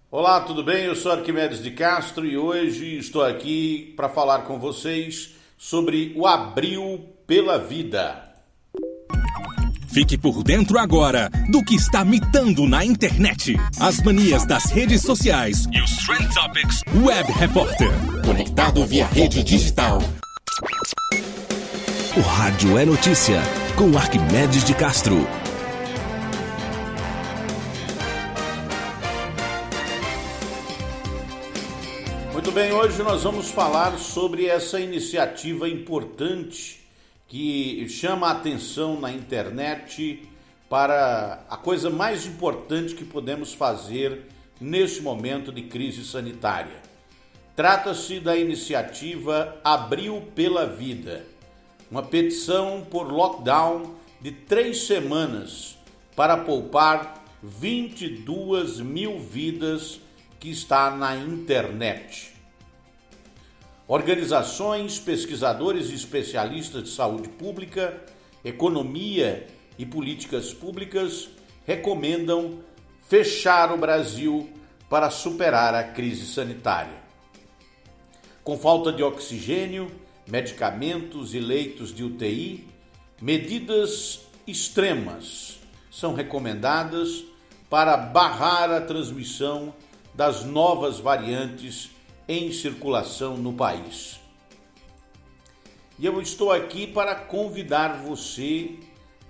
Olá, tudo bem? Eu sou Arquimedes de Castro e hoje estou aqui para falar com vocês sobre o Abril pela Vida. Fique por dentro agora do que está mitando na internet. As manias das redes sociais e os Trend Topics Web Repórter. Conectado via rede digital. O Rádio é Notícia, com Arquimedes de Castro. Muito bem, hoje nós vamos falar sobre essa iniciativa importante que chama a atenção na internet para a coisa mais importante que podemos fazer neste momento de crise sanitária. Trata-se da iniciativa Abril pela Vida, uma petição por lockdown de 3 semanas para poupar 22 mil vidas que está na internet. Organizações, pesquisadores e especialistas de saúde pública, economia e políticas públicas recomendam fechar o Brasil para superar a crise sanitária. Com falta de oxigênio, medicamentos e leitos de UTI, medidas extremas são recomendadas para barrar a transmissão das novas variantes em circulação no país. E eu estou aqui para convidar você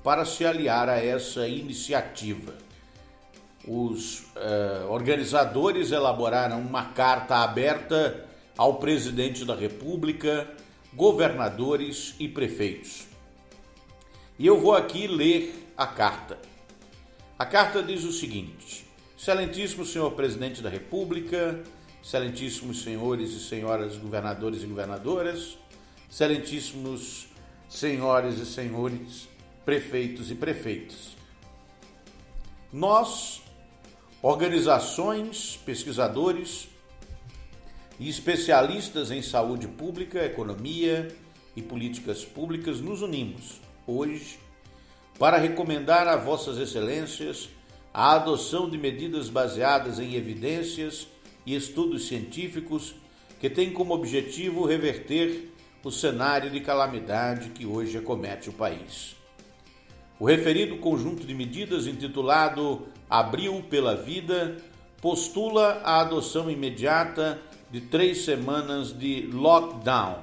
para se aliar a essa iniciativa. Os organizadores elaboraram uma carta aberta ao presidente da República, governadores e prefeitos. E eu vou aqui ler a carta. A carta diz o seguinte: Excelentíssimo senhor presidente da República, excelentíssimos senhores e senhoras governadores e governadoras, excelentíssimos senhores e senhores prefeitos e prefeitas. Nós, organizações, pesquisadores e especialistas em saúde pública, economia e políticas públicas, nos unimos hoje para recomendar a vossas excelências a adoção de medidas baseadas em evidências e estudos científicos que têm como objetivo reverter o cenário de calamidade que hoje acomete o país. O referido conjunto de medidas, intitulado Abril pela Vida, postula a adoção imediata de 3 semanas de lockdown,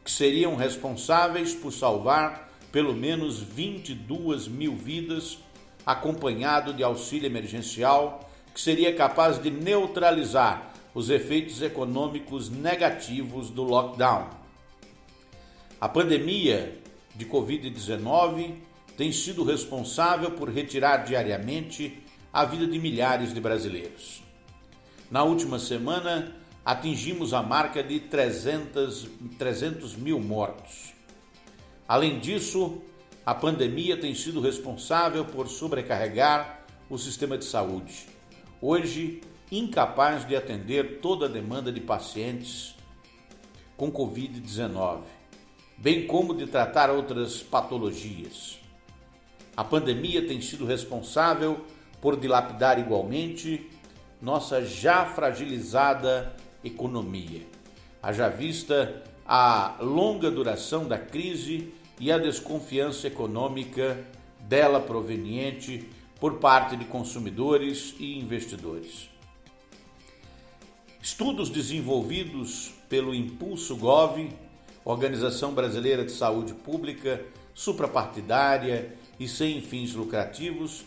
que seriam responsáveis por salvar pelo menos 22 mil vidas, acompanhado de auxílio emergencial, que seria capaz de neutralizar os efeitos econômicos negativos do lockdown. A pandemia de Covid-19 tem sido responsável por retirar diariamente a vida de milhares de brasileiros. Na última semana, atingimos a marca de 300 mil mortos. Além disso, a pandemia tem sido responsável por sobrecarregar o sistema de saúde, hoje incapaz de atender toda a demanda de pacientes com Covid-19, bem como de tratar outras patologias. A pandemia tem sido responsável por dilapidar igualmente nossa já fragilizada economia, haja vista a longa duração da crise e a desconfiança econômica dela proveniente por parte de consumidores e investidores. Estudos desenvolvidos pelo Impulso Gov, Organização Brasileira de Saúde Pública, suprapartidária e sem fins lucrativos,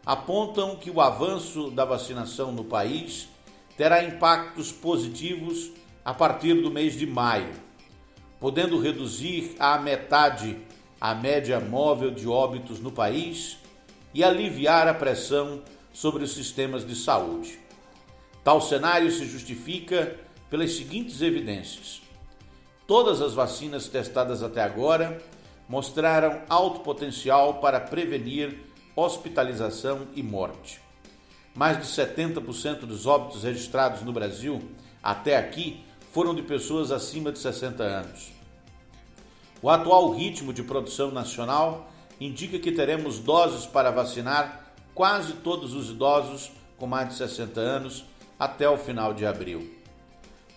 apontam que o avanço da vacinação no país terá impactos positivos a partir do mês de maio, podendo reduzir à metade a média móvel de óbitos no país e aliviar a pressão sobre os sistemas de saúde. Tal cenário se justifica pelas seguintes evidências. Todas as vacinas testadas até agora mostraram alto potencial para prevenir hospitalização e morte. Mais de 70% dos óbitos registrados no Brasil até aqui foram de pessoas acima de 60 anos. O atual ritmo de produção nacional indica que teremos doses para vacinar quase todos os idosos com mais de 60 anos até o final de abril.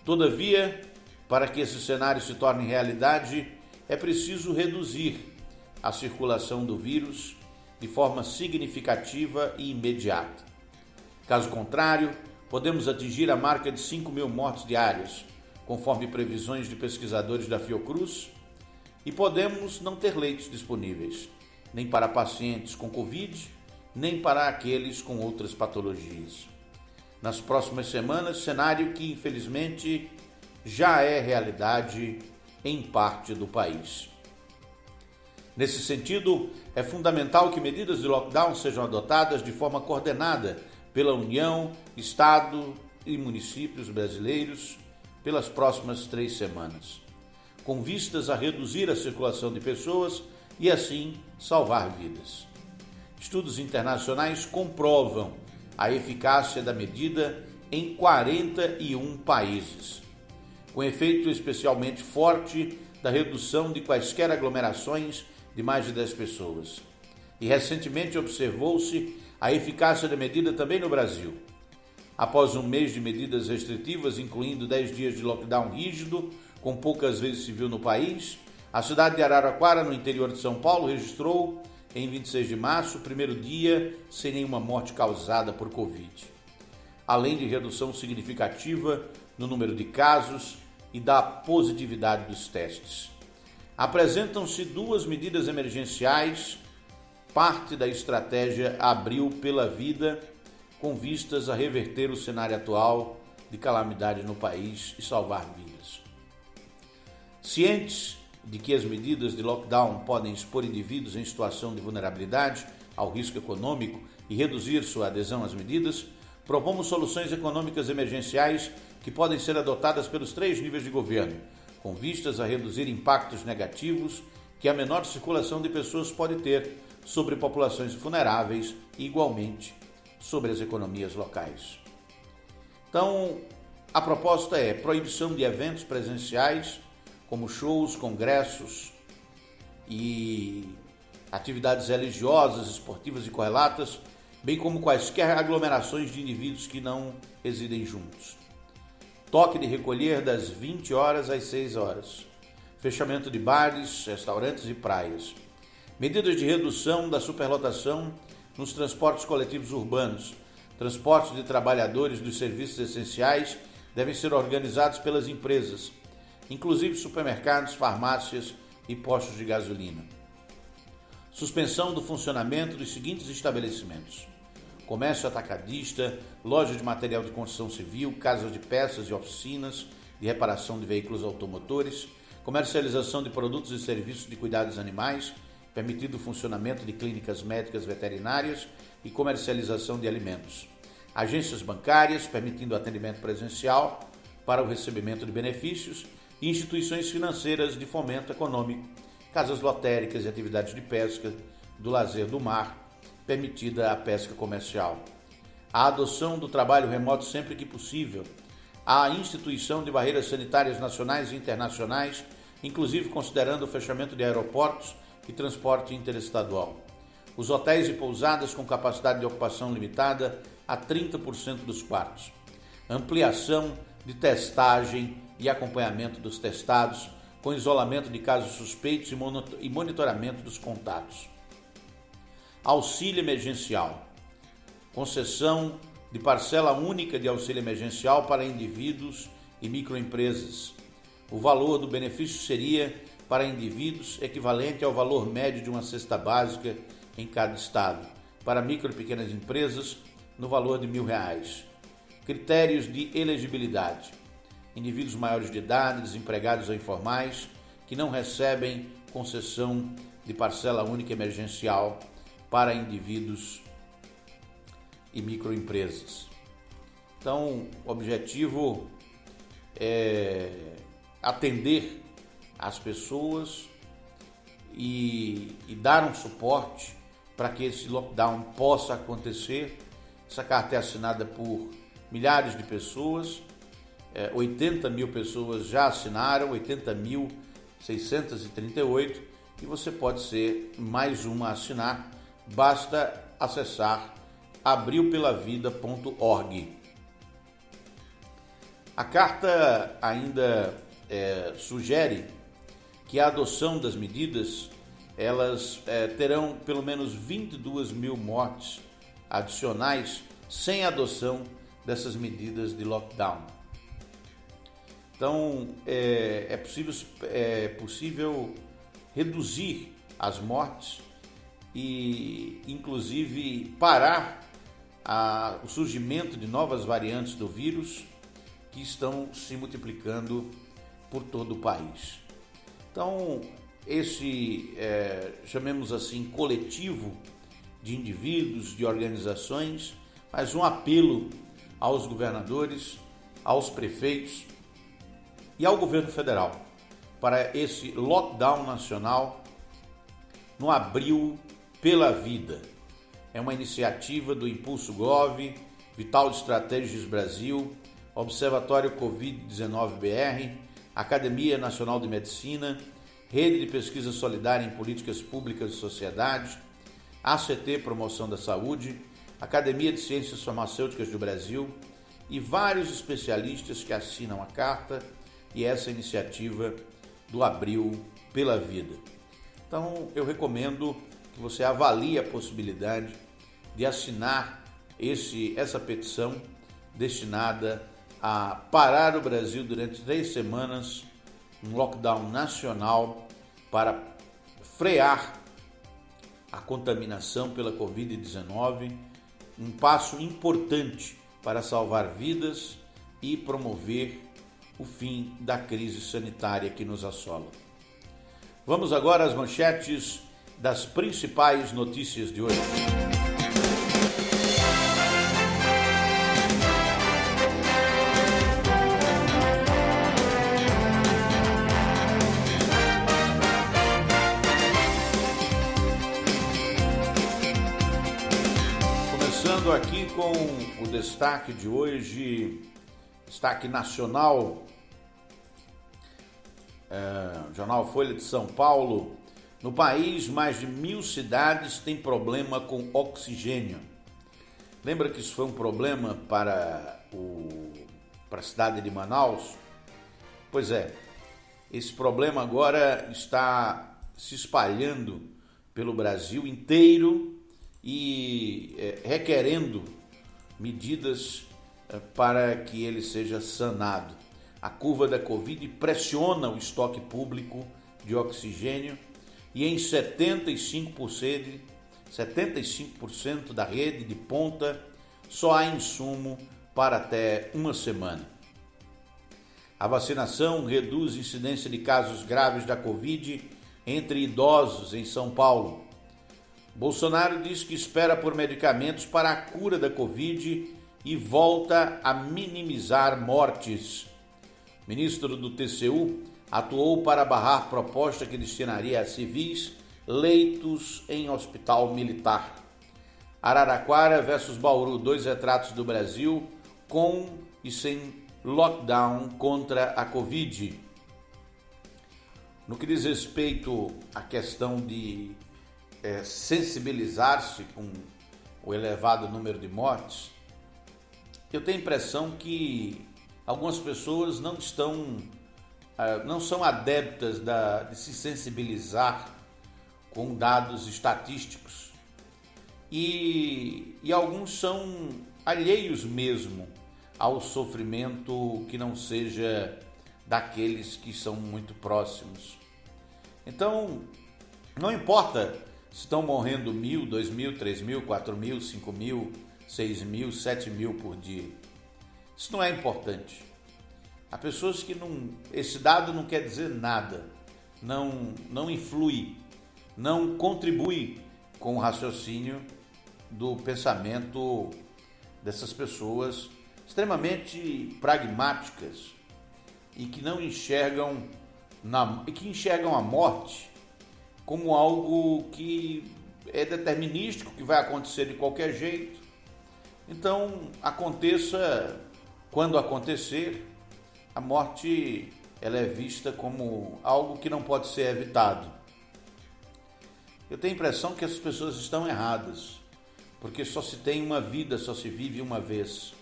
Todavia, para que esse cenário se torne realidade, é preciso reduzir a circulação do vírus de forma significativa e imediata. Caso contrário, podemos atingir a marca de 5.000 mortes diárias, conforme previsões de pesquisadores da Fiocruz, e podemos não ter leitos disponíveis, nem para pacientes com Covid, nem para aqueles com outras patologias. Nas próximas semanas, cenário que infelizmente já é realidade em parte do país. Nesse sentido, é fundamental que medidas de lockdown sejam adotadas de forma coordenada pela União, Estado e municípios brasileiros pelas próximas 3 semanas, com vistas a reduzir a circulação de pessoas e, assim, salvar vidas. Estudos internacionais comprovam a eficácia da medida em 41 países, com efeito especialmente forte da redução de quaisquer aglomerações de mais de 10 pessoas. E recentemente observou-se a eficácia da medida também no Brasil. Após um mês de medidas restritivas, incluindo 10 dias de lockdown rígido, com poucas vezes se viu no país, a cidade de Araraquara, no interior de São Paulo, registrou, em 26 de março, o primeiro dia sem nenhuma morte causada por Covid, além de redução significativa no número de casos e da positividade dos testes. Apresentam-se 2 medidas emergenciais, parte da estratégia Abril pela Vida, com vistas a reverter o cenário atual de calamidade no país e salvar vidas. Cientes de que as medidas de lockdown podem expor indivíduos em situação de vulnerabilidade ao risco econômico e reduzir sua adesão às medidas, propomos soluções econômicas emergenciais que podem ser adotadas pelos 3 níveis de governo, com vistas a reduzir impactos negativos que a menor circulação de pessoas pode ter sobre populações vulneráveis e, igualmente, sobre as economias locais. Então, a proposta é proibição de eventos presenciais, como shows, congressos e atividades religiosas, esportivas e correlatas, bem como quaisquer aglomerações de indivíduos que não residem juntos. Toque de recolher das 20 horas às 6 horas. Fechamento de bares, restaurantes e praias. Medidas de redução da superlotação nos transportes coletivos urbanos. Transportes de trabalhadores dos serviços essenciais devem ser organizados pelas empresas, inclusive supermercados, farmácias e postos de gasolina. Suspensão do funcionamento dos seguintes estabelecimentos: comércio atacadista, lojas de material de construção civil, casas de peças e oficinas de reparação de veículos automotores, comercialização de produtos e serviços de cuidados animais, permitido o funcionamento de clínicas médicas veterinárias e comercialização de alimentos, agências bancárias, permitindo atendimento presencial para o recebimento de benefícios, e instituições financeiras de fomento econômico, casas lotéricas e atividades de pesca, do lazer do mar, permitida a pesca comercial. A adoção do trabalho remoto sempre que possível, a instituição de barreiras sanitárias nacionais e internacionais, inclusive considerando o fechamento de aeroportos e transporte interestadual. Os hotéis e pousadas com capacidade de ocupação limitada a 30% dos quartos. Ampliação de testagem e acompanhamento dos testados, com isolamento de casos suspeitos e monitoramento dos contatos. Auxílio emergencial. Concessão de parcela única de auxílio emergencial para indivíduos e microempresas. O valor do benefício seria, para indivíduos, equivalente ao valor médio de uma cesta básica em cada estado. Para micro e pequenas empresas, no valor de R$1.000. Critérios de elegibilidade. Indivíduos maiores de idade, desempregados ou informais, que não recebem concessão de parcela única emergencial para indivíduos e microempresas. Então, o objetivo é atender as pessoas e dar um suporte para que esse lockdown possa acontecer. Essa carta é assinada por milhares de pessoas, 80 mil pessoas já assinaram, 80.638, e você pode ser mais uma a assinar, basta acessar abrilpelavida.org. A carta ainda sugere que a adoção das medidas, elas terão pelo menos 22 mil mortes adicionais sem a adoção dessas medidas de lockdown. Então, é possível reduzir as mortes e, inclusive, parar o surgimento de novas variantes do vírus que estão se multiplicando por todo o país. Então, esse, chamemos assim, coletivo de indivíduos, de organizações, mas um apelo aos governadores, aos prefeitos e ao governo federal para esse lockdown nacional no Abril pela Vida. É uma iniciativa do Impulso Gov, Vital Strategies Brasil, Observatório Covid-19 BR, Academia Nacional de Medicina, Rede de Pesquisa Solidária em Políticas Públicas e Sociedade, ACT Promoção da Saúde, Academia de Ciências Farmacêuticas do Brasil e vários especialistas que assinam a carta e essa iniciativa do Abril pela Vida. Então, eu recomendo que você avalie a possibilidade de assinar essa petição destinada a parar o Brasil durante 3 semanas, um lockdown nacional para frear a contaminação pela Covid-19, um passo importante para salvar vidas e promover o fim da crise sanitária que nos assola. Vamos agora às manchetes das principais notícias de hoje. Começando aqui com o destaque de hoje, destaque nacional, Jornal Folha de São Paulo. No país, mais de 1.000 cidades têm problema com oxigênio. Lembra que isso foi um problema para a cidade de Manaus? Pois é, esse problema agora está se espalhando pelo Brasil inteiro e requerendo medidas para que ele seja sanado. A curva da Covid pressiona o estoque público de oxigênio e em 75% da rede de ponta só há insumo para até uma semana. A vacinação reduz a incidência de casos graves da Covid entre idosos em São Paulo. Bolsonaro diz que espera por medicamentos para a cura da Covid e volta a minimizar mortes. O ministro do TCU atuou para barrar proposta que destinaria a civis leitos em hospital militar. Araraquara versus Bauru, 2 retratos do Brasil com e sem lockdown contra a Covid. No que diz respeito à questão de sensibilizar-se com o elevado número de mortes, eu tenho a impressão que algumas pessoas não são adeptas de se sensibilizar com dados estatísticos e alguns são alheios mesmo ao sofrimento que não seja daqueles que são muito próximos. Então, não importa se estão morrendo 1.000, 2.000, 3.000, 4.000, 5.000, 6.000, 7.000 por dia. Isso não é importante. Há pessoas que esse dado não quer dizer nada, não influi, não contribui com o raciocínio do pensamento dessas pessoas extremamente pragmáticas e que não enxergam que enxergam a morte como algo que é determinístico, que vai acontecer de qualquer jeito. Então, aconteça quando acontecer, a morte ela é vista como algo que não pode ser evitado. Eu tenho a impressão que essas pessoas estão erradas, porque só se tem uma vida, só se vive uma vez.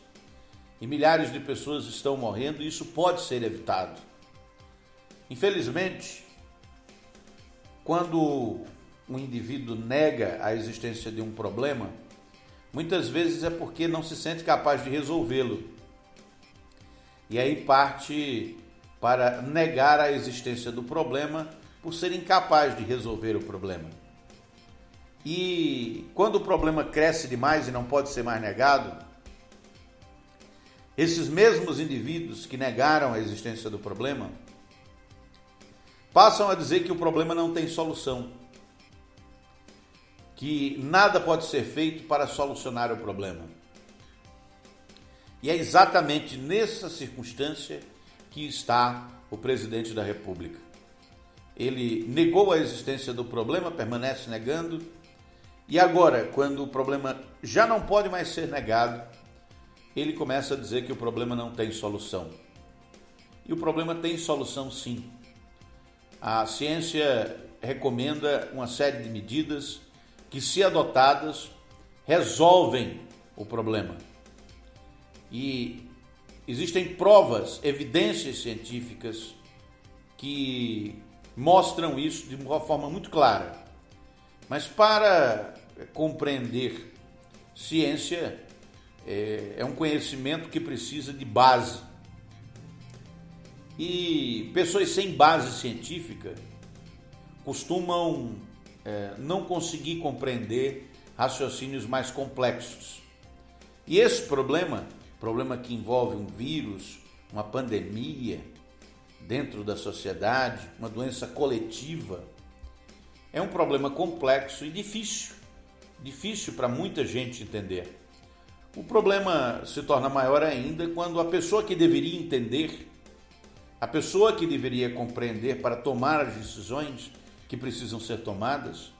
e milhares de pessoas estão morrendo, e isso pode ser evitado. Infelizmente, quando um indivíduo nega a existência de um problema, muitas vezes é porque não se sente capaz de resolvê-lo. E aí parte para negar a existência do problema por ser incapaz de resolver o problema. E quando o problema cresce demais e não pode ser mais negado, esses mesmos indivíduos que negaram a existência do problema passam a dizer que o problema não tem solução, que nada pode ser feito para solucionar o problema. E é exatamente nessa circunstância que está o presidente da República. Ele negou a existência do problema, permanece negando, e agora, quando o problema já não pode mais ser negado, ele começa a dizer que o problema não tem solução. E o problema tem solução, sim. A ciência recomenda uma série de medidas que, se adotadas, resolvem o problema. E existem provas, evidências científicas que mostram isso de uma forma muito clara. Mas para compreender ciência, é um conhecimento que precisa de base. E pessoas sem base científica costumam não conseguir compreender raciocínios mais complexos. E esse problema que envolve um vírus, uma pandemia dentro da sociedade, uma doença coletiva, é um problema complexo e difícil para muita gente entender. O problema se torna maior ainda quando a pessoa que deveria entender, a pessoa que deveria compreender para tomar as decisões que precisam ser tomadas,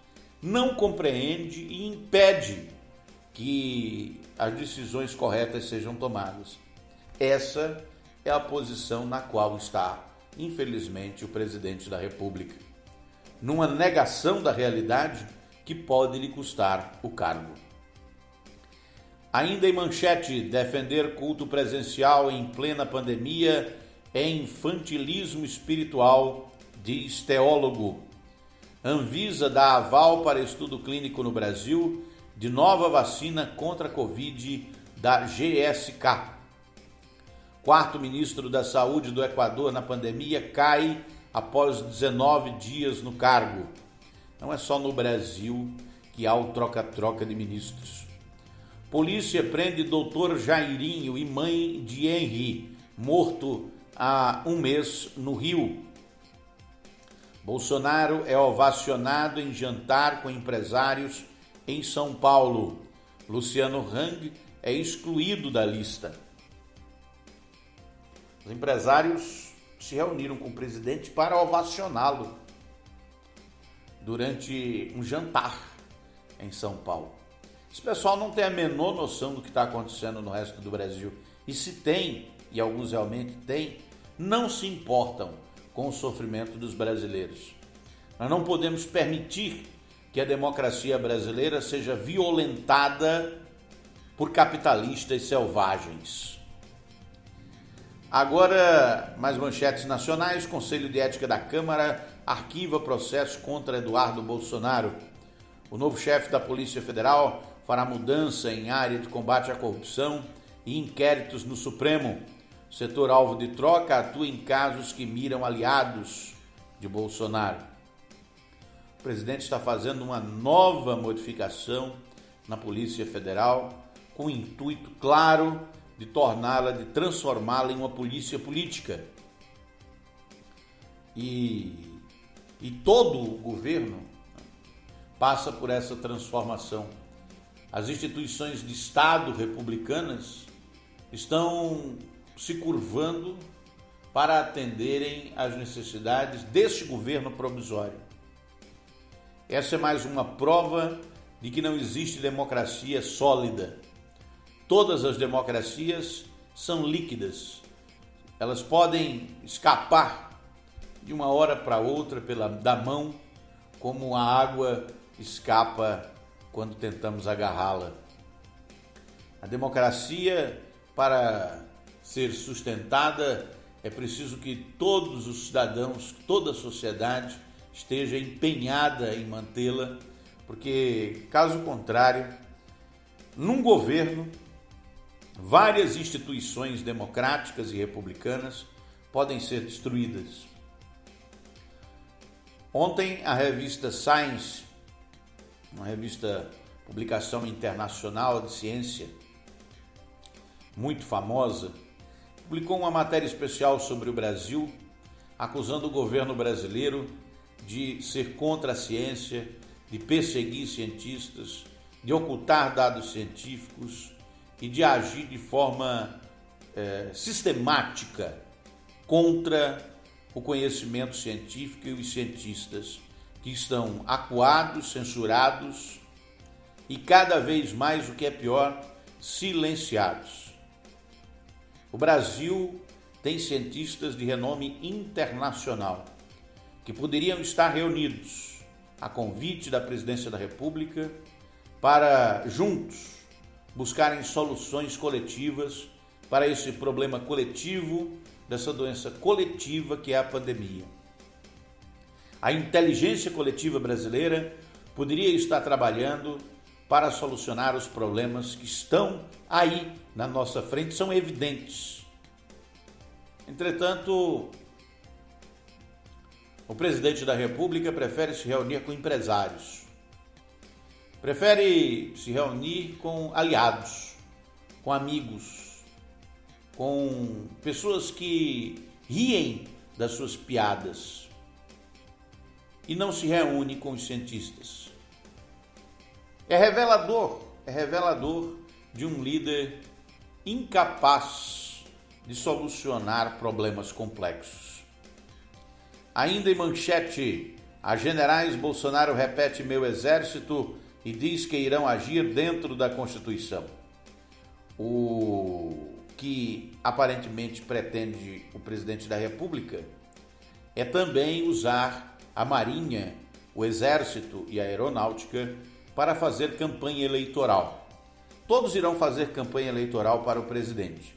não compreende e impede que as decisões corretas sejam tomadas. Essa é a posição na qual está, infelizmente, o presidente da República, numa negação da realidade que pode lhe custar o cargo. Ainda em manchete, defender culto presencial em plena pandemia é infantilismo espiritual, diz teólogo. Anvisa dá aval para estudo clínico no Brasil de nova vacina contra a Covid da GSK. Quarto ministro da Saúde do Equador na pandemia cai após 19 dias no cargo. Não é só no Brasil que há o troca-troca de ministros. Polícia prende doutor Jairinho e mãe de Henri, morto há um mês no Rio. Bolsonaro é ovacionado em jantar com empresários em São Paulo. Luciano Hang é excluído da lista. Os empresários se reuniram com o presidente para ovacioná-lo durante um jantar em São Paulo. Esse pessoal não tem a menor noção do que está acontecendo no resto do Brasil. E se tem, e alguns realmente têm, não se importam com o sofrimento dos brasileiros. Nós não podemos permitir que a democracia brasileira seja violentada por capitalistas selvagens. Agora, mais manchetes nacionais. Conselho de Ética da Câmara arquiva processo contra Eduardo Bolsonaro. O novo chefe da Polícia Federal fará mudança em área de combate à corrupção e inquéritos no Supremo. O setor alvo de troca atua em casos que miram aliados de Bolsonaro. O presidente está fazendo uma nova modificação na Polícia Federal com o intuito claro de de transformá-la em uma polícia política. E todo o governo passa por essa transformação. As instituições de Estado republicanas estão se curvando para atenderem às necessidades deste governo provisório. Essa é mais uma prova de que não existe democracia sólida. Todas as democracias são líquidas. Elas podem escapar de uma hora para outra da mão, como a água escapa quando tentamos agarrá-la. A democracia, para ser sustentada, é preciso que todos os cidadãos, toda a sociedade esteja empenhada em mantê-la, porque, caso contrário, num governo, várias instituições democráticas e republicanas podem ser destruídas. Ontem, a revista Science, uma revista, publicação internacional de ciência, muito famosa, publicou uma matéria especial sobre o Brasil, acusando o governo brasileiro de ser contra a ciência, de perseguir cientistas, de ocultar dados científicos e de agir de forma sistemática contra o conhecimento científico e os cientistas que estão acuados, censurados e cada vez mais, o que é pior, silenciados. O Brasil tem cientistas de renome internacional que poderiam estar reunidos a convite da Presidência da República para juntos buscarem soluções coletivas para esse problema coletivo, dessa doença coletiva que é a pandemia. A inteligência coletiva brasileira poderia estar trabalhando para solucionar os problemas que estão aí na nossa frente, são evidentes. Entretanto, o presidente da República prefere se reunir com empresários, prefere se reunir com aliados, com amigos, com pessoas que riem das suas piadas e não se reúne com os cientistas. É revelador de um líder incapaz de solucionar problemas complexos. Ainda em manchete, a generais Bolsonaro repete meu exército e diz que irão agir dentro da Constituição. O que aparentemente pretende o presidente da República é também usar a Marinha, o Exército e a Aeronáutica para fazer campanha eleitoral. Todos irão fazer campanha eleitoral para o presidente.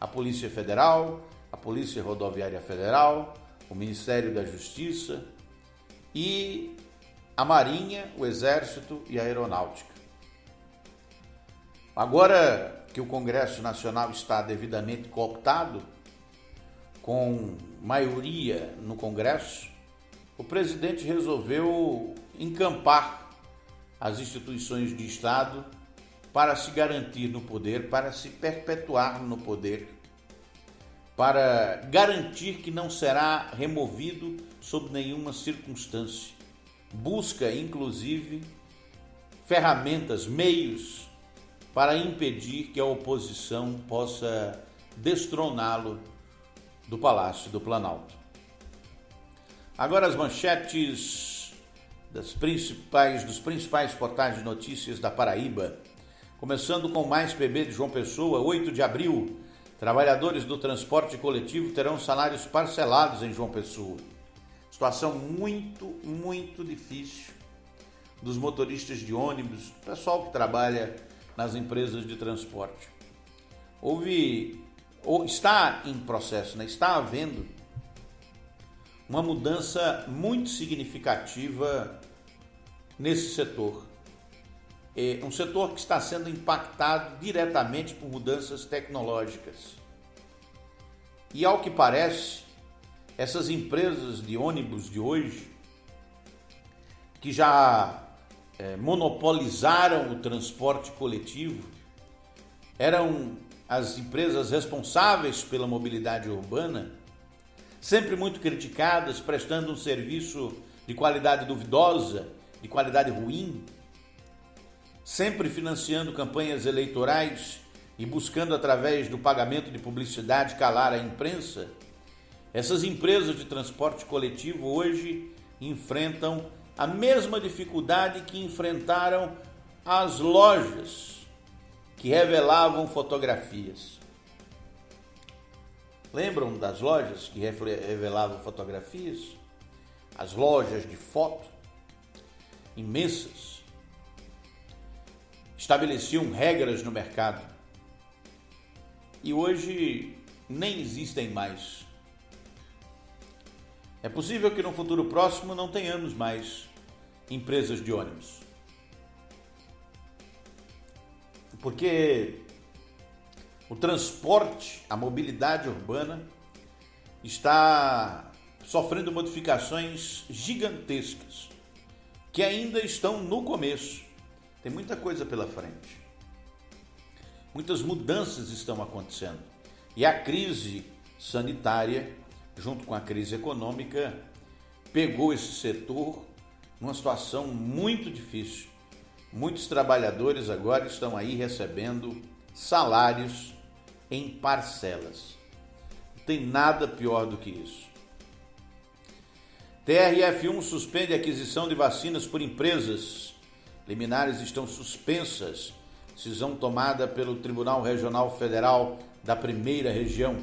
A Polícia Federal, a Polícia Rodoviária Federal, o Ministério da Justiça e a Marinha, o Exército e a Aeronáutica. Agora que o Congresso Nacional está devidamente cooptado, com maioria no Congresso, o presidente resolveu encampar as instituições de Estado para se garantir no poder, para se perpetuar no poder, para garantir que não será removido sob nenhuma circunstância. Busca, inclusive, ferramentas, meios para impedir que a oposição possa destroná-lo do Palácio do Planalto. Agora as manchetes dos principais portais de notícias da Paraíba, começando com Mais PB de João Pessoa, 8 de abril, trabalhadores do transporte coletivo terão salários parcelados em João Pessoa. Situação muito difícil dos motoristas de ônibus, pessoal que trabalha nas empresas de transporte. Está em processo, está havendo uma mudança muito significativa nesse setor. É um setor que está sendo impactado diretamente por mudanças tecnológicas. E ao que parece, essas empresas de ônibus de hoje, que já monopolizaram o transporte coletivo, eram as empresas responsáveis pela mobilidade urbana, sempre muito criticadas, prestando um serviço de qualidade duvidosa, de qualidade ruim, sempre financiando campanhas eleitorais e buscando, através do pagamento de publicidade, calar a imprensa. Essas empresas de transporte coletivo hoje enfrentam a mesma dificuldade que enfrentaram as lojas que revelavam fotografias. Lembram das lojas que revelavam fotografias? As lojas de foto, imensas, estabeleciam regras no mercado. E hoje nem existem mais. É possível que no futuro próximo não tenhamos mais empresas de ônibus. Porque o transporte, a mobilidade urbana está sofrendo modificações gigantescas que ainda estão no começo. Tem muita coisa pela frente. Muitas mudanças estão acontecendo. E a crise sanitária, junto com a crise econômica, pegou esse setor numa situação muito difícil. Muitos trabalhadores agora estão aí recebendo salários em parcelas. Não tem nada pior do que isso. TRF1 suspende a aquisição de vacinas por empresas. Liminares estão suspensas. Decisão tomada pelo Tribunal Regional Federal da Primeira Região.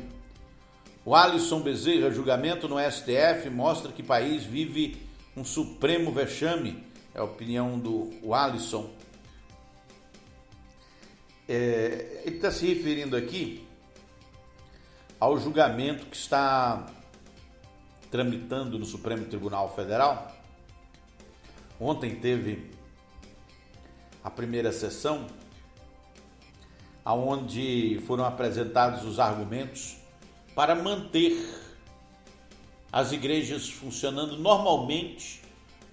O Alisson Bezerra, julgamento no STF, mostra que o país vive um supremo vexame. É a opinião do Alisson. Ele está se referindo aqui ao julgamento que está tramitando no Supremo Tribunal Federal. Ontem teve a primeira sessão, onde foram apresentados os argumentos para manter as igrejas funcionando normalmente,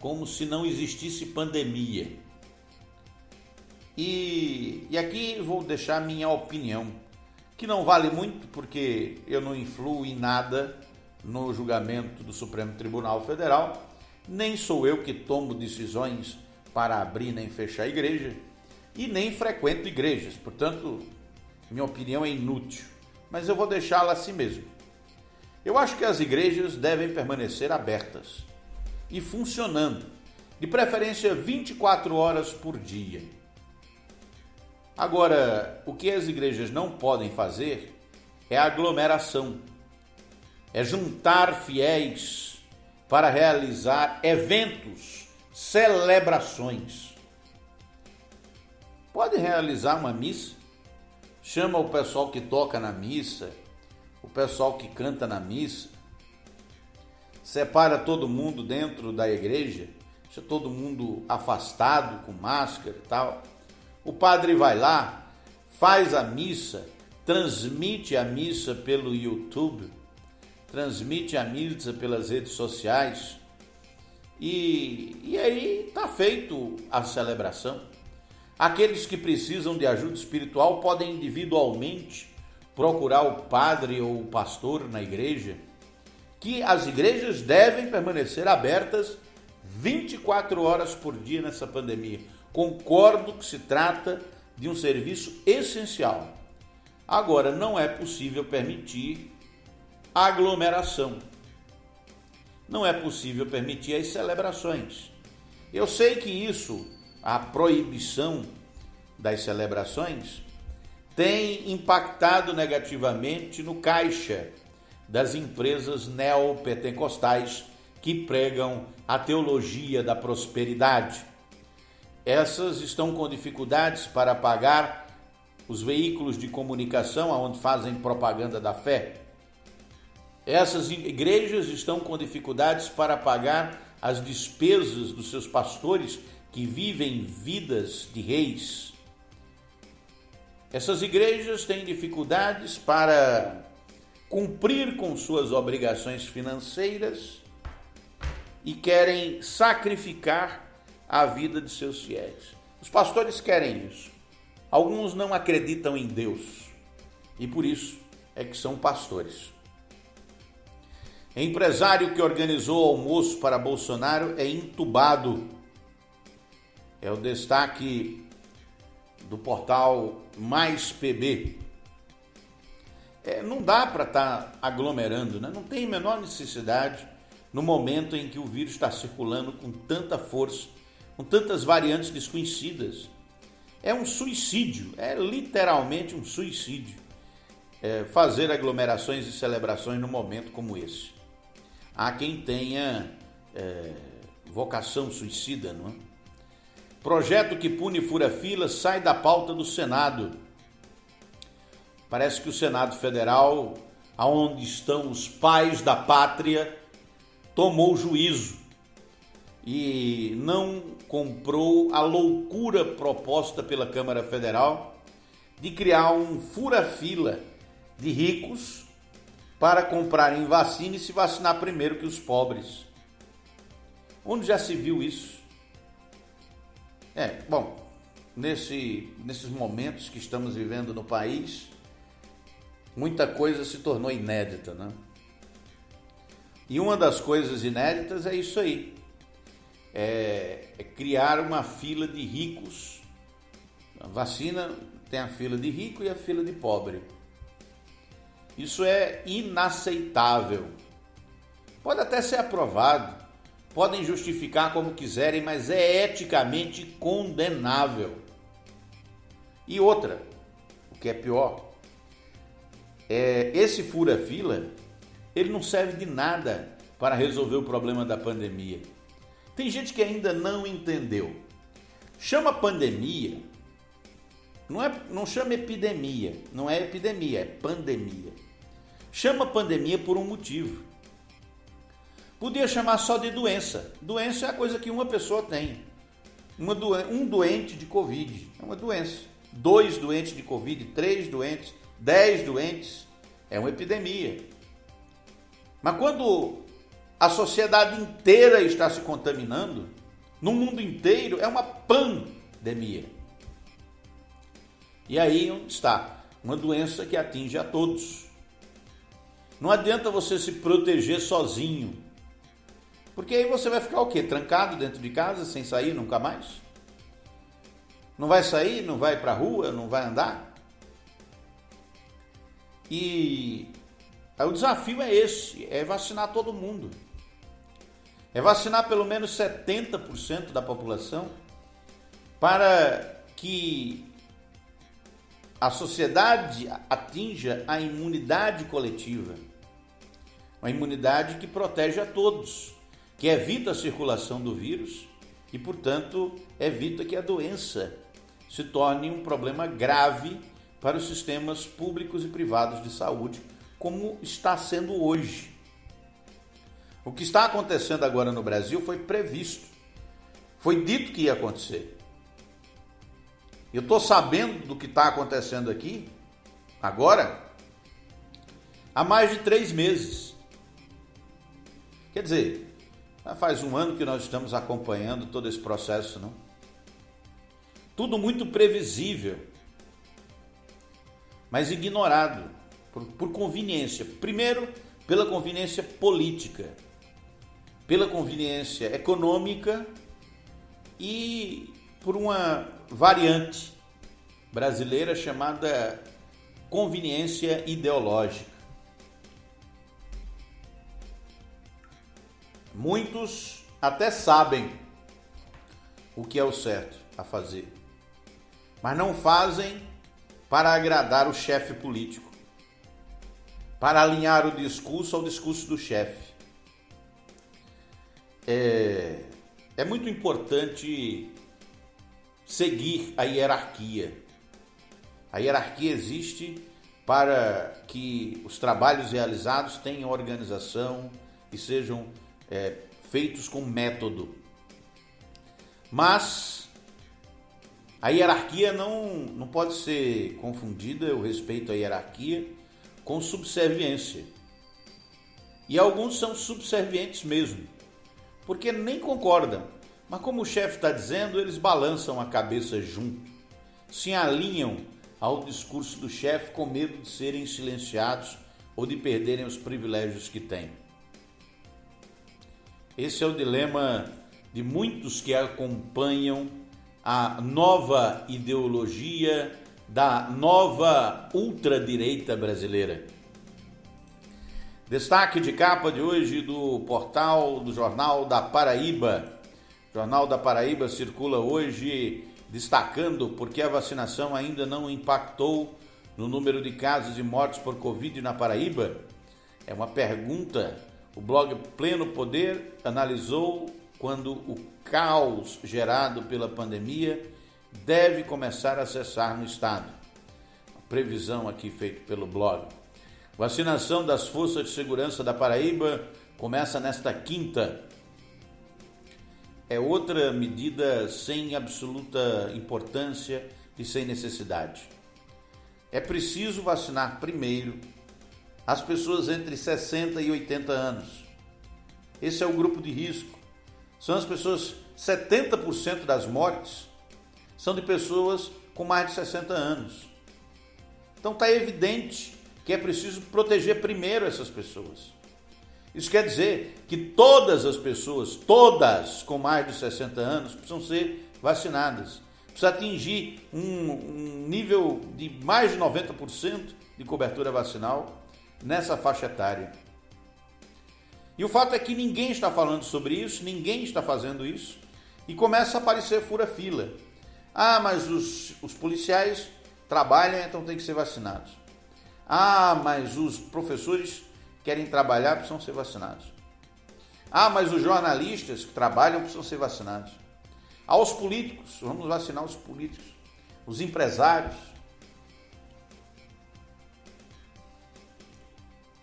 como se não existisse pandemia. E aqui vou deixar minha opinião, que não vale muito porque eu não influo em nada no julgamento do Supremo Tribunal Federal, nem sou eu que tomo decisões para abrir nem fechar a igreja, e nem frequento igrejas, portanto, minha opinião é inútil, mas eu vou deixá-la assim mesmo. Eu acho que as igrejas devem permanecer abertas e funcionando, de preferência 24 horas por dia. Agora, o que as igrejas não podem fazer é aglomeração, é juntar fiéis para realizar eventos, celebrações. Pode realizar uma missa, chama o pessoal que toca na missa, o pessoal que canta na missa, separa todo mundo dentro da igreja, deixa todo mundo afastado, com máscara e tal. O padre vai lá, faz a missa, transmite a missa pelo YouTube, transmite a missa pelas redes sociais e aí está feito a celebração. Aqueles que precisam de ajuda espiritual podem individualmente procurar o padre ou o pastor na igreja, que as igrejas devem permanecer abertas 24 horas por dia nessa pandemia. Concordo que se trata de um serviço essencial. Agora, não é possível permitir aglomeração. Não é possível permitir as celebrações. Eu sei que isso, a proibição das celebrações, tem impactado negativamente no caixa das empresas neopentecostais que pregam a teologia da prosperidade. Essas estão com dificuldades para pagar os veículos de comunicação onde fazem propaganda da fé. Essas igrejas estão com dificuldades para pagar as despesas dos seus pastores que vivem vidas de reis. Essas igrejas têm dificuldades para cumprir com suas obrigações financeiras e querem sacrificar a vida de seus fiéis. Os pastores querem isso. Alguns não acreditam em Deus e por isso é que são pastores. Empresário que organizou almoço para Bolsonaro é entubado. É o destaque do portal Mais PB. Não dá para estar aglomerando, né? Não tem a menor necessidade no momento em que o vírus está circulando com tanta força, com tantas variantes desconhecidas. É um suicídio, é literalmente um suicídio fazer aglomerações e celebrações num momento como esse. Há quem tenha vocação suicida, não é? Projeto que pune fura-fila sai da pauta do Senado. Parece que o Senado Federal aonde estão os pais da pátria, tomou juízo e não comprou a loucura proposta pela Câmara Federal de criar um fura-fila de ricos para comprarem vacina e se vacinar primeiro que os pobres. Onde já se viu isso? Nesses momentos que estamos vivendo no país, muita coisa se tornou inédita, né? E uma das coisas inéditas é isso aí, é criar uma fila de ricos. A vacina tem a fila de rico e a fila de pobre. Isso é inaceitável. Pode até ser aprovado, podem justificar como quiserem, mas é eticamente condenável. E outra, o que é pior, esse fura-fila, ele não serve de nada para resolver o problema da pandemia. Tem gente que ainda não entendeu. Chama pandemia, não chama epidemia, não é epidemia, é pandemia. Chama pandemia por um motivo. Podia chamar só de doença. Doença é a coisa que uma pessoa tem. Um doente de Covid é uma doença. 2 doentes de Covid, 3 doentes, 10 doentes, é uma epidemia. Mas quando a sociedade inteira está se contaminando, no mundo inteiro, é uma pandemia. E aí onde está? Uma doença que atinge a todos. Não adianta você se proteger sozinho. Porque aí você vai ficar o quê? Trancado dentro de casa, sem sair nunca mais? Não vai sair, não vai para a rua, não vai andar? E o desafio é esse, é vacinar todo mundo. É vacinar pelo menos 70% da população para que a sociedade atinja a imunidade coletiva. Uma imunidade que protege a todos, que evita a circulação do vírus e, portanto, evita que a doença se torne um problema grave para os sistemas públicos e privados de saúde, como está sendo hoje. O que está acontecendo agora no Brasil foi previsto, foi dito que ia acontecer. Eu estou sabendo do que está acontecendo aqui, agora, há mais de 3 meses. Quer dizer, já faz 1 ano que nós estamos acompanhando todo esse processo, não? Tudo muito previsível, mas ignorado por conveniência. Primeiro, pela conveniência política, pela conveniência econômica e por uma variante brasileira chamada conveniência ideológica. Muitos até sabem o que é o certo a fazer, mas não fazem para agradar o chefe político, para alinhar o discurso ao discurso do chefe. É muito importante seguir a hierarquia. A hierarquia existe para que os trabalhos realizados tenham organização e sejam feitos com método. Mas a hierarquia não pode ser confundida, eu respeito a hierarquia, com subserviência. E alguns são subservientes mesmo, porque nem concordam. Mas como o chefe está dizendo, eles balançam a cabeça junto, se alinham ao discurso do chefe com medo de serem silenciados ou de perderem os privilégios que têm. Esse é o dilema de muitos que acompanham a nova ideologia da nova ultradireita brasileira. Destaque de capa de hoje do portal do Jornal da Paraíba. O Jornal da Paraíba circula hoje destacando porque a vacinação ainda não impactou no número de casos e mortes por Covid na Paraíba. É uma pergunta. O blog Pleno Poder analisou quando o caos gerado pela pandemia deve começar a cessar no estado. A previsão aqui feita pelo blog. Vacinação das Forças de Segurança da Paraíba começa nesta quinta. É outra medida sem absoluta importância e sem necessidade. É preciso vacinar primeiro as pessoas entre 60 e 80 anos. Esse é o grupo de risco. São as pessoas, 70% das mortes são de pessoas com mais de 60 anos. Então está evidente que é preciso proteger primeiro essas pessoas. Isso quer dizer que todas as pessoas, todas com mais de 60 anos, precisam ser vacinadas. Precisa atingir um nível de mais de 90% de cobertura vacinal nessa faixa etária. E o fato é que ninguém está falando sobre isso, ninguém está fazendo isso, e começa a aparecer fura-fila. Ah, mas os policiais trabalham, então tem que ser vacinados. Ah, mas os professores querem trabalhar, precisam ser vacinados. Ah, mas os jornalistas que trabalham precisam ser vacinados. Aos políticos, vamos vacinar os políticos, os empresários.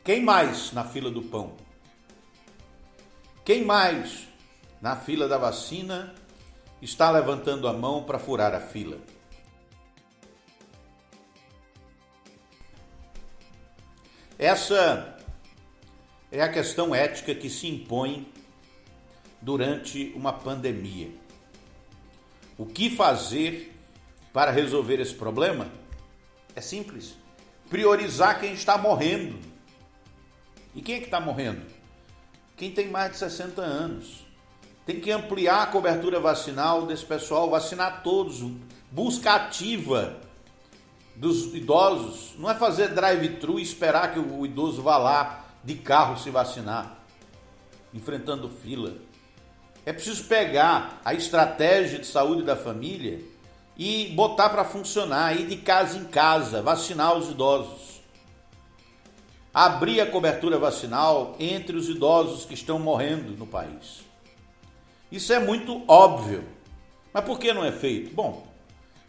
Quem mais na fila do pão? Quem mais na fila da vacina está levantando a mão para furar a fila? Essa é a questão ética que se impõe durante uma pandemia. O que fazer para resolver esse problema? É simples. Priorizar quem está morrendo. E quem é que está morrendo? Quem tem mais de 60 anos. Tem que ampliar a cobertura vacinal desse pessoal, vacinar todos. Busca ativa dos idosos. Não é fazer drive-thru e esperar que o idoso vá lá de carro se vacinar, enfrentando fila. É preciso pegar a estratégia de saúde da família e botar para funcionar, ir de casa em casa, vacinar os idosos. Abrir a cobertura vacinal entre os idosos que estão morrendo no país. Isso é muito óbvio. Mas por que não é feito? Bom,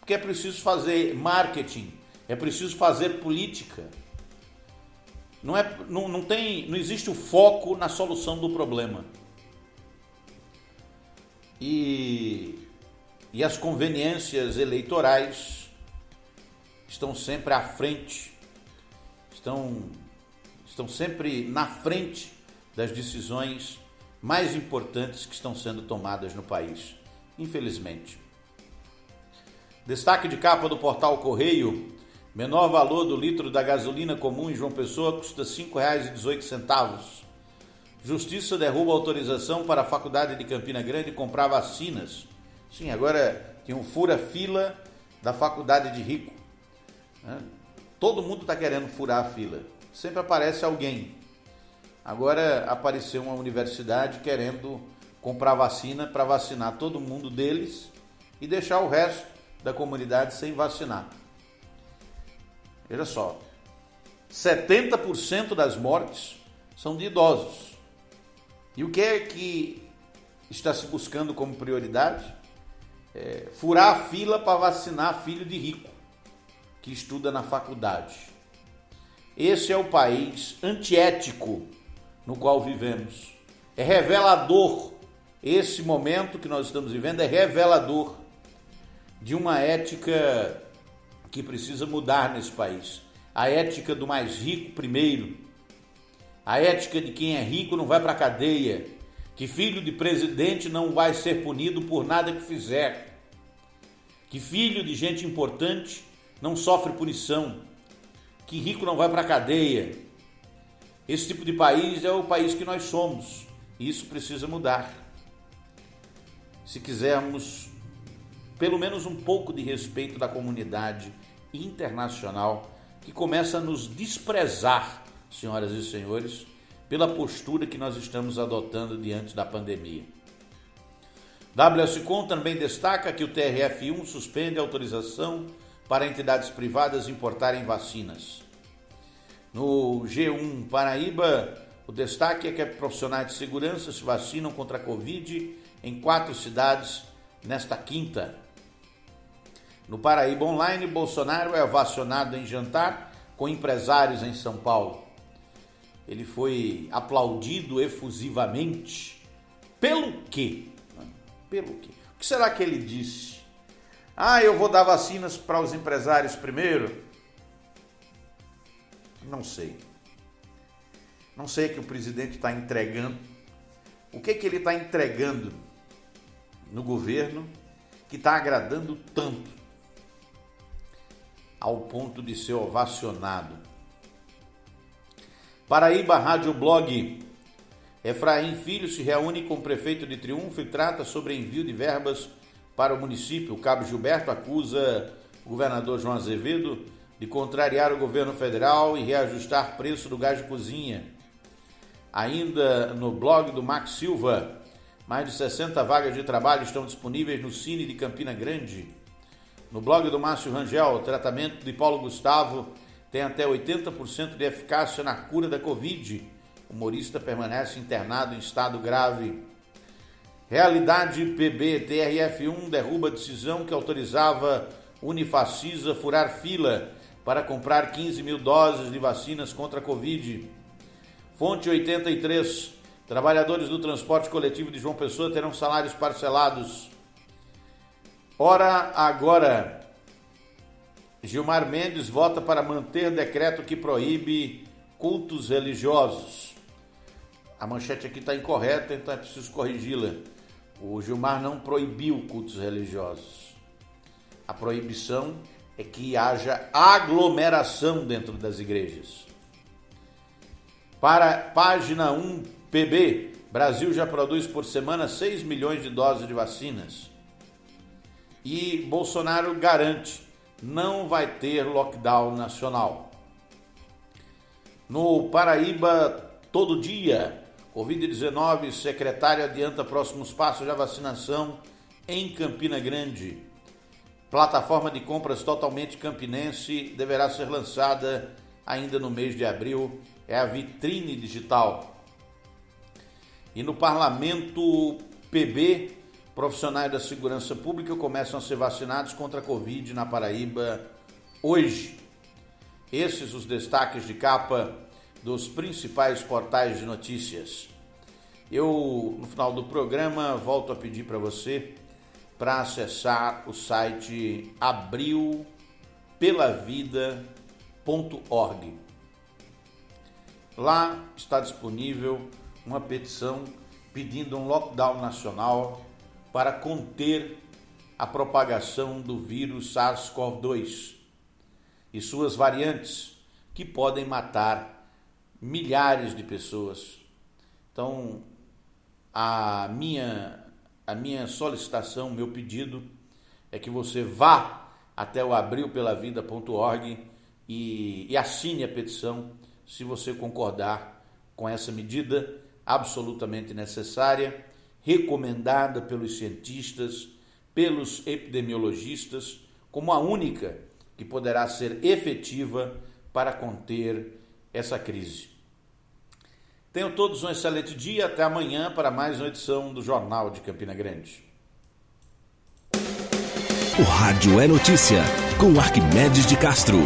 porque é preciso fazer marketing, é preciso fazer política. Não existe o foco na solução do problema. E as conveniências eleitorais estão sempre à frente, estão sempre na frente das decisões mais importantes que estão sendo tomadas no país, infelizmente. Destaque de capa do portal Correio: menor valor do litro da gasolina comum em João Pessoa custa R$ 5,18. Justiça derruba autorização para a Faculdade de Campina Grande comprar vacinas. Sim, agora tem um fura-fila da Faculdade de Rico. Todo mundo está querendo furar a fila. Sempre aparece alguém. Agora apareceu uma universidade querendo comprar vacina para vacinar todo mundo deles e deixar o resto da comunidade sem vacinar. Veja só, 70% das mortes são de idosos. E o que é que está se buscando como prioridade? Furar a fila para vacinar filho de rico, que estuda na faculdade. Esse é o país antiético no qual vivemos. É revelador, esse momento que nós estamos vivendo é revelador de uma ética que precisa mudar nesse país. A ética do mais rico primeiro. A ética de quem é rico não vai para a cadeia. Que filho de presidente não vai ser punido por nada que fizer. Que filho de gente importante não sofre punição. Que rico não vai para a cadeia. Esse tipo de país é o país que nós somos. E isso precisa mudar. Se quisermos pelo menos um pouco de respeito da comunidade internacional, que começa a nos desprezar, senhoras e senhores, pela postura que nós estamos adotando diante da pandemia. WSCom também destaca que o TRF1 suspende a autorização para entidades privadas importarem vacinas. No G1 Paraíba, o destaque é que profissionais de segurança se vacinam contra a Covid em 4 cidades nesta quinta. No Paraíba Online, Bolsonaro é ovacionado em jantar com empresários em São Paulo. ele foi aplaudido efusivamente. Pelo quê? Pelo quê? O que será que ele disse? Eu vou dar vacinas para os empresários primeiro? Não sei. Não sei o que o presidente está entregando. O que ele está entregando no governo que está agradando tanto ao ponto de ser ovacionado? Paraíba Rádio Blog. Efraim Filho se reúne com o prefeito de Triunfo e trata sobre envio de verbas para o município. O cabo Gilberto acusa o governador João Azevedo de contrariar o governo federal e reajustar preço do gás de cozinha. Ainda no blog do Max Silva, mais de 60 vagas de trabalho estão disponíveis no Cine de Campina Grande. No blog do Márcio Rangel, o tratamento de Paulo Gustavo tem até 80% de eficácia na cura da Covid. O humorista permanece internado em estado grave. Realidade PB, TRF1 derruba a decisão que autorizava Unifacisa furar fila para comprar 15 mil doses de vacinas contra a Covid. Fonte 83, trabalhadores do transporte coletivo de João Pessoa terão salários parcelados. Ora agora, Gilmar Mendes vota para manter decreto que proíbe cultos religiosos. A manchete aqui está incorreta, então é preciso corrigi-la. O Gilmar não proibiu cultos religiosos. A proibição é que haja aglomeração dentro das igrejas. Para página 1 PB, Brasil já produz por semana 6 milhões de doses de vacinas. E Bolsonaro garante, não vai ter lockdown nacional. No Paraíba, todo dia, Covid-19, secretário adianta próximos passos da vacinação em Campina Grande. Plataforma de compras totalmente campinense deverá ser lançada ainda no mês de abril. É a vitrine digital. E no Parlamento PB, profissionais da segurança pública começam a ser vacinados contra a Covid na Paraíba hoje. Esses os destaques de capa dos principais portais de notícias. Eu, no final do programa, volto a pedir para você para acessar o site abrilpelavida.org. Lá está disponível uma petição pedindo um lockdown nacional para conter a propagação do vírus SARS-CoV-2 e suas variantes, que podem matar milhares de pessoas. Então, a minha solicitação, meu pedido é que você vá até o abrilpelavida.org e assine a petição se você concordar com essa medida absolutamente necessária, recomendada pelos cientistas, pelos epidemiologistas, como a única que poderá ser efetiva para conter essa crise. Tenham todos um excelente dia, até amanhã para mais uma edição do Jornal de Campina Grande. O Rádio é Notícia, com Arquimedes de Castro.